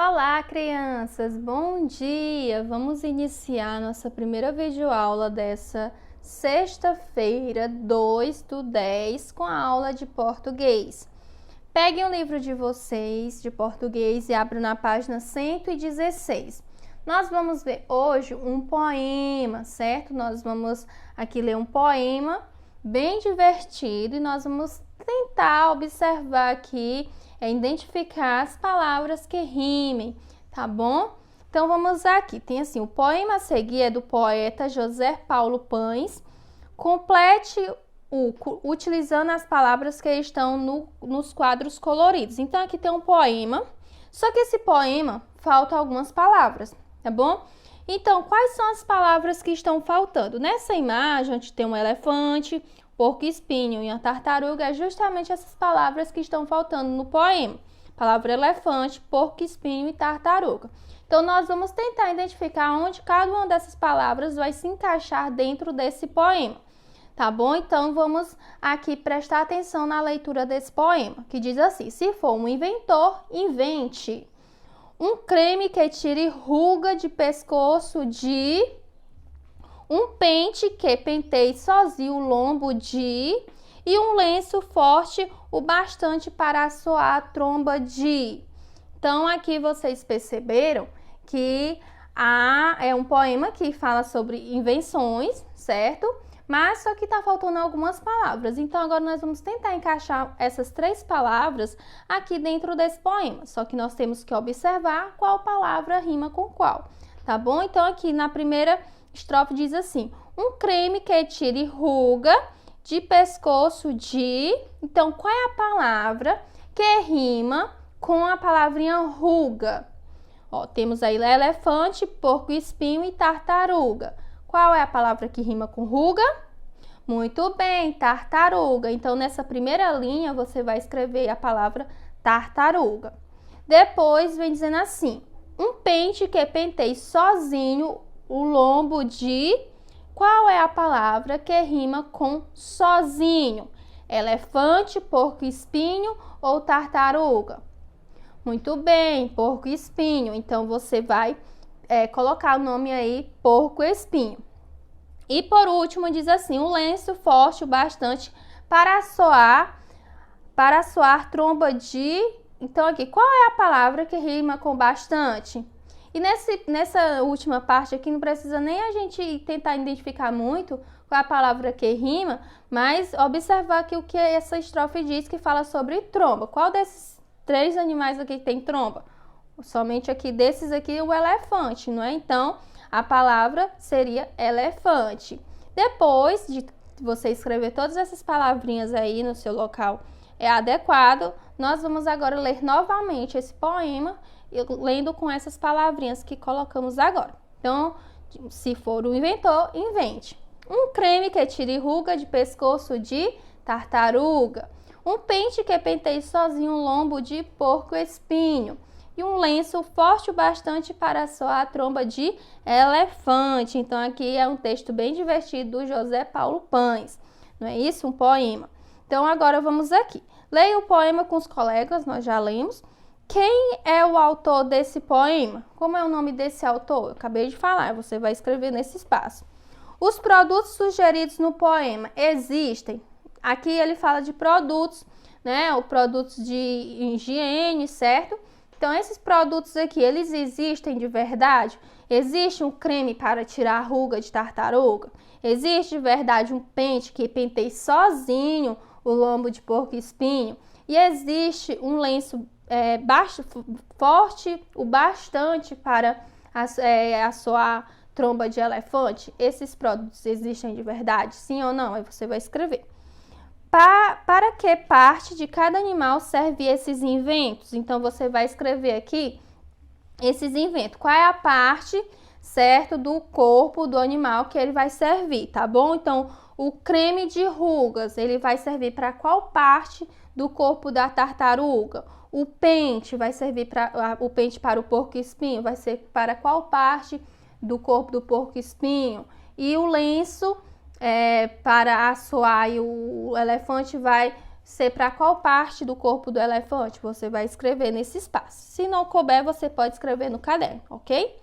Olá, crianças! Bom dia! Vamos iniciar nossa primeira videoaula dessa sexta-feira, 2/10, com a aula de português. Peguem o livro de vocês de português e abram na página 116. Nós vamos ver hoje um poema, certo? Nós vamos aqui ler um poema bem divertido e nós vamos tentar observar aqui, identificar as palavras que rimem, tá bom? Então vamos aqui, tem assim, o poema a seguir é do poeta José Paulo Paes. Complete utilizando as palavras que estão nos quadros coloridos. Então aqui tem um poema, só que esse poema falta algumas palavras, tá bom? Então, quais são as palavras que estão faltando? Nessa imagem, onde tem um elefante, porco-espinho e a tartaruga, é justamente essas palavras que estão faltando no poema. Palavra elefante, porco-espinho e tartaruga. Então, nós vamos tentar identificar onde cada uma dessas palavras vai se encaixar dentro desse poema. Tá bom? Então, vamos aqui prestar atenção na leitura desse poema, que diz assim: se for um inventor, invente um creme que tire ruga de pescoço de... um pente que penteie sozinho o lombo de... e um lenço forte o bastante para assoar a tromba de... Então, aqui vocês perceberam que é um poema que fala sobre invenções, certo? Mas só que tá faltando algumas palavras. Então, agora nós vamos tentar encaixar essas 3 palavras aqui dentro desse poema. Só que nós temos que observar qual palavra rima com qual, tá bom? Então, aqui na primeira estrofe diz assim: um creme que tire ruga de pescoço de... Então, qual é a palavra que rima com a palavrinha ruga? Ó, temos aí elefante, porco-espinho e tartaruga. Qual é a palavra que rima com ruga? Muito bem, tartaruga. Então, nessa primeira linha, você vai escrever a palavra tartaruga. Depois, vem dizendo assim: um pente que penteie sozinho o lombo de... Qual é a palavra que rima com sozinho? Elefante, porco-espinho ou tartaruga? Muito bem, porco-espinho. Então, você vai colocar o nome aí, porco-espinho. E por último, diz assim: um lenço forte o bastante para assoar tromba de... Então, aqui, qual é a palavra que rima com bastante? E nessa última parte aqui, não precisa nem a gente tentar identificar muito qual é a palavra que rima, mas observar aqui o que essa estrofe diz, que fala sobre tromba. Qual desses 3 animais aqui tem tromba? Somente aqui desses aqui o elefante, não é? Então, a palavra seria elefante. Depois de você escrever todas essas palavrinhas aí no seu local adequado, nós vamos agora ler novamente esse poema, lendo com essas palavrinhas que colocamos agora. Então, se for um inventor, invente. Um creme que tire ruga de pescoço de tartaruga. Um pente que penteie sozinho o lombo de porco-espinho. E um lenço forte o bastante para assoar a tromba de elefante. Então, aqui é um texto bem divertido do José Paulo Paes. Não é isso? Um poema. Então, agora vamos aqui. Leia o poema com os colegas, nós já lemos. Quem é o autor desse poema? Como é o nome desse autor? Eu acabei de falar, você vai escrever nesse espaço. Os produtos sugeridos no poema existem? Aqui ele fala de produtos, né? Os produtos de higiene, certo? Então, esses produtos aqui, eles existem de verdade? Existe um creme para tirar a ruga de tartaruga? Existe de verdade um pente que penteie sozinho o lombo de porco-espinho? E existe um lenço forte o bastante para assoar tromba de elefante? Esses produtos existem de verdade? Sim ou não? Aí você vai escrever. Para que parte de cada animal serve esses inventos? Então, você vai escrever aqui esses inventos. Qual é a parte, certo, do corpo do animal que ele vai servir, tá bom? Então, o creme de rugas, ele vai servir para qual parte do corpo da tartaruga? O pente vai servir o pente para o porco-espinho, vai ser para qual parte do corpo do porco-espinho? E o lenço para assoar, e o elefante vai ser para qual parte do corpo do elefante, você vai escrever nesse espaço. Se não couber, você pode escrever no caderno, ok?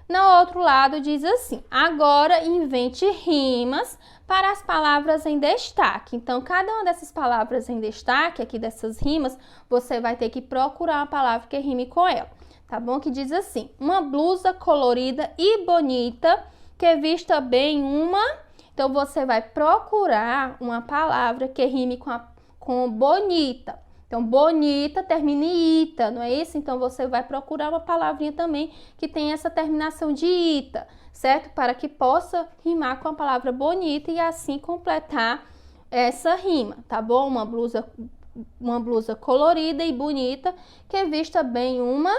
No outro lado diz assim: agora invente rimas para as palavras em destaque. Então, cada uma dessas palavras em destaque, aqui dessas rimas, você vai ter que procurar uma palavra que rime com ela, tá bom? Que diz assim: uma blusa colorida e bonita que vista bem uma... Então, você vai procurar uma palavra que rime com bonita. Então, bonita termina em ita, não é isso? Então, você vai procurar uma palavrinha também que tem essa terminação de ita, certo? Para que possa rimar com a palavra bonita e assim completar essa rima, tá bom? Uma blusa colorida e bonita que vista bem uma...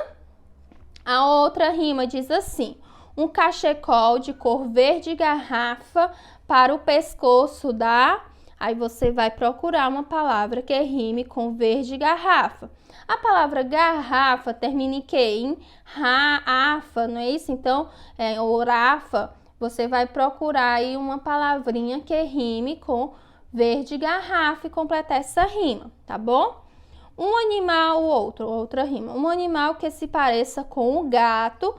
A outra rima diz assim: um cachecol de cor verde garrafa para o pescoço da... Aí você vai procurar uma palavra que rime com verde garrafa. A palavra garrafa termina em quê? Em rafa, não é isso? Então, orafa, você vai procurar aí uma palavrinha que rime com verde garrafa e completar essa rima, tá bom? Um animal, outra rima. Um animal que se pareça com o gato,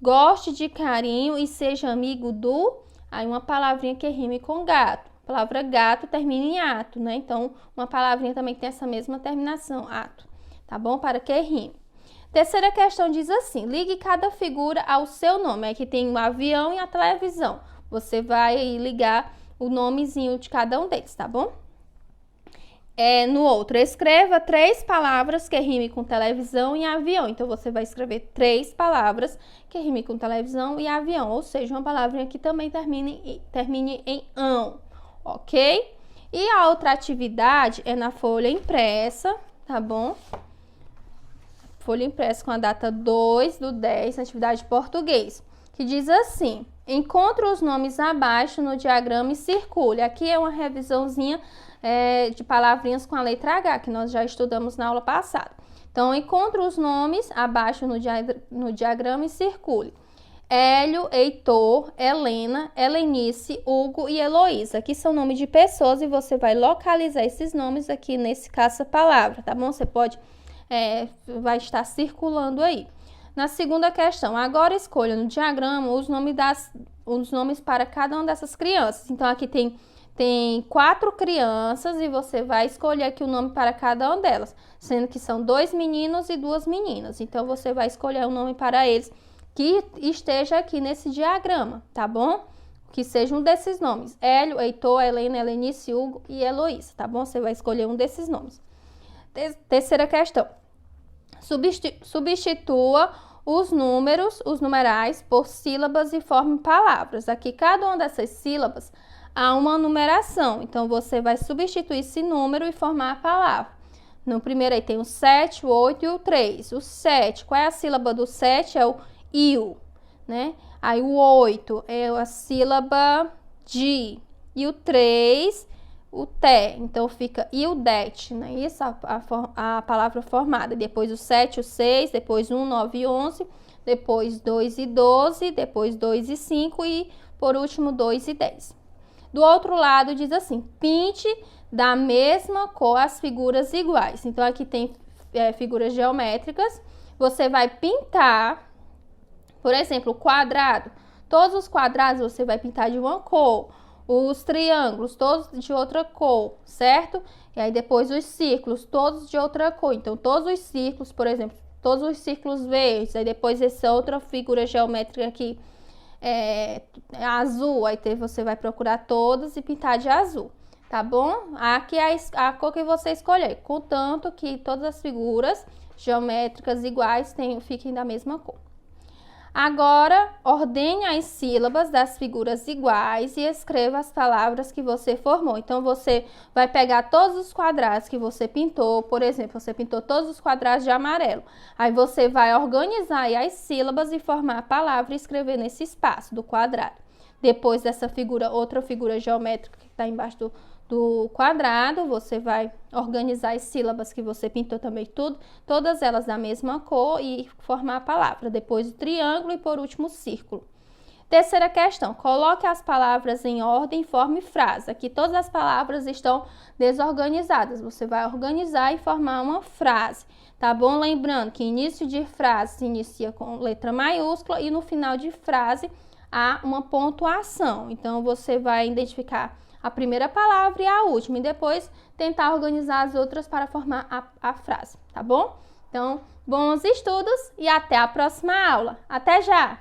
goste de carinho e seja amigo do... Aí uma palavrinha que rime com gato. A palavra gato termina em ato, né? Então, uma palavrinha também que tem essa mesma terminação, ato, tá bom? Para que rime. Terceira questão diz assim: ligue cada figura ao seu nome. Aqui tem o avião e a televisão. Você vai ligar o nomezinho de cada um deles, tá bom? No outro, escreva 3 palavras que rime com televisão e avião. Então, você vai escrever 3 palavras que rime com televisão e avião. Ou seja, uma palavrinha que também termine em ão. Ok? E a outra atividade é na folha impressa, tá bom? Folha impressa com a data 2/10, atividade de português, que diz assim: encontre os nomes abaixo no diagrama e circule. Aqui é uma revisãozinha de palavrinhas com a letra H, que nós já estudamos na aula passada. Então, encontre os nomes abaixo no diagrama e circule. Hélio, Heitor, Helena, Helenice, Hugo e Heloísa. Aqui são nomes de pessoas e você vai localizar esses nomes aqui nesse caça-palavra, tá bom? Você pode, vai estar circulando aí. Na segunda questão, agora escolha no diagrama os nomes para cada uma dessas crianças. Então, aqui tem 4 crianças e você vai escolher aqui o nome para cada uma delas, sendo que são 2 meninos e 2 meninas. Então, você vai escolher um nome para eles que esteja aqui nesse diagrama, tá bom? Que seja um desses nomes: Hélio, Heitor, Helena, Helenice, Hugo e Heloísa, tá bom? Você vai escolher um desses nomes. Terceira questão. Substitua os numerais por sílabas e forme palavras. Aqui, cada uma dessas sílabas há uma numeração. Então, você vai substituir esse número e formar a palavra. No primeiro aí tem o 7, o 8 e o 3. O 7, qual é a sílaba do 7? É o iu, né? Aí o 8 é a sílaba di. E o 3, o té. Então fica iudet, né? Isso a palavra formada. Depois o 7, o 6, depois 1, 9 e 11, depois 2 e 12, depois 2 e 5 e por último 2 e 10. Do outro lado diz assim: pinte da mesma cor as figuras iguais. Então aqui tem figuras geométricas. Você vai pintar, por exemplo, o quadrado. Todos os quadrados você vai pintar de uma cor. Os triângulos, todos de outra cor, certo? E aí depois os círculos, todos de outra cor. Então, todos os círculos, por exemplo, todos os círculos verdes. Aí depois essa outra figura geométrica aqui azul. Aí você vai procurar todos e pintar de azul, tá bom? Aqui é a cor que você escolher, contanto que todas as figuras geométricas iguais fiquem da mesma cor. Agora, ordene as sílabas das figuras iguais e escreva as palavras que você formou. Então, você vai pegar todos os quadrados que você pintou. Por exemplo, você pintou todos os quadrados de amarelo. Aí, você vai organizar as sílabas e formar a palavra e escrever nesse espaço do quadrado. Depois dessa figura, outra figura geométrica que está embaixo do quadrado, você vai organizar as sílabas que você pintou também, todas elas da mesma cor e formar a palavra. Depois o triângulo e por último o círculo. Terceira questão, coloque as palavras em ordem e forme frase. Aqui todas as palavras estão desorganizadas. Você vai organizar e formar uma frase, tá bom? Lembrando que início de frase se inicia com letra maiúscula e no final de frase há uma pontuação. Então, você vai identificar a primeira palavra e a última e depois tentar organizar as outras para formar a frase, tá bom? Então, bons estudos e até a próxima aula. Até já!